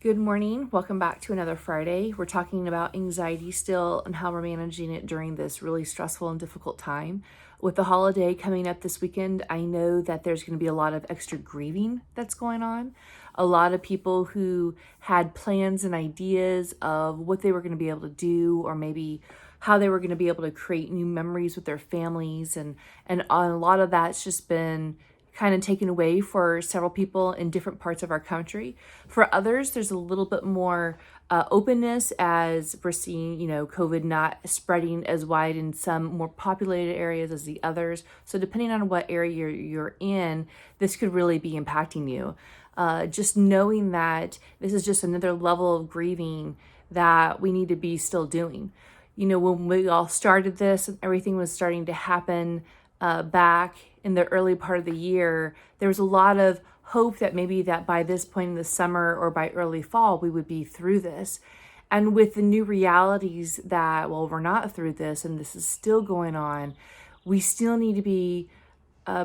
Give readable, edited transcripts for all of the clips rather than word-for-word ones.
Good morning. Welcome back to another Friday. We're talking about anxiety still and how we're managing it during this really stressful and difficult time. With the holiday coming up this weekend, I know that there's going to be a lot of extra grieving that's going on. A lot of people who had plans and ideas of what they were going to be able to do, or maybe how they were going to be able to create new memories with their families, and a lot of that's just been kind of taken away for several people in different parts of our country. For others, there's a little bit more openness as we're seeing, COVID not spreading as wide in some more populated areas as the others. So depending on what area you're in, this could really be impacting you. Just knowing that this is just another level of grieving that we need to be still doing. When we all started this and everything was starting to happen back in the early part of the year, there was a lot of hope that maybe that by this point in the summer or by early fall, we would be through this. And with the new realities that, well, we're not through this and this is still going on, we still need to be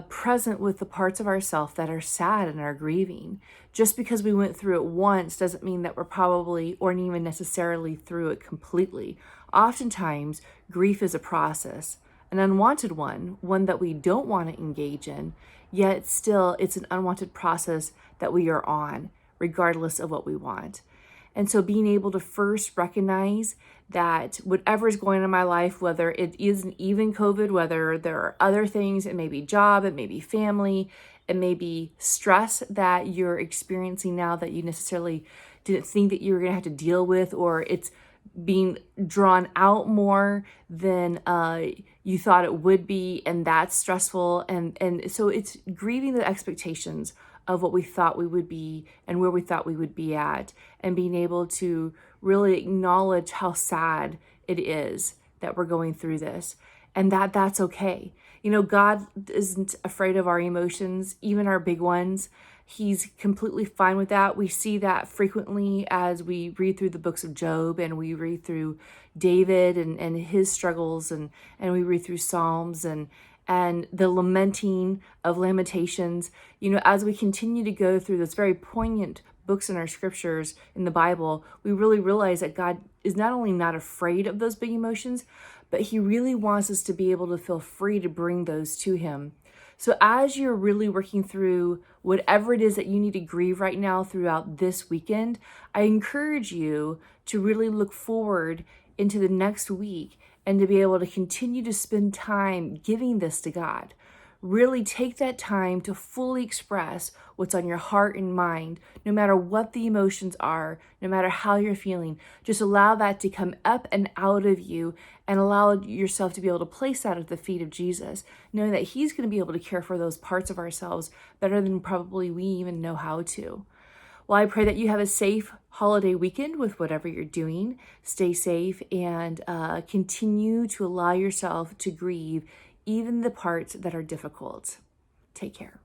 present with the parts of ourselves that are sad and are grieving. Just because we went through it once doesn't mean that we're probably or even necessarily through it completely. Oftentimes, grief is a process, an unwanted one that we don't want to engage in, yet still it's an unwanted process that we are on, regardless of what we want. And so being able to first recognize that whatever is going on in my life, whether it isn't even COVID, whether there are other things, it may be job, it may be family, it may be stress that you're experiencing now that you necessarily didn't think that you were going to have to deal with, or it's being drawn out more than you thought it would be, and that's stressful. And so it's grieving the expectations of what we thought we would be and where we thought we would be at, and being able to really acknowledge how sad it is that we're going through this, and that's okay. God isn't afraid of our emotions, even our big ones. He's completely fine with that. We see that frequently as we read through the books of Job, and we read through David and his struggles, and we read through Psalms and the lamenting of Lamentations. As we continue to go through those very poignant books in our scriptures in the Bible, we really realize that God is not only not afraid of those big emotions, but he really wants us to be able to feel free to bring those to him. So as you're really working through whatever it is that you need to grieve right now throughout this weekend, I encourage you to really look forward into the next week and to be able to continue to spend time giving this to God. Really take that time to fully express what's on your heart and mind, no matter what the emotions are, no matter how you're feeling. Just allow that to come up and out of you, and allow yourself to be able to place that at the feet of Jesus, knowing that he's going to be able to care for those parts of ourselves better than probably we even know how to. Well, I pray that you have a safe holiday weekend with whatever you're doing. Stay safe and continue to allow yourself to grieve even the parts that are difficult. Take care.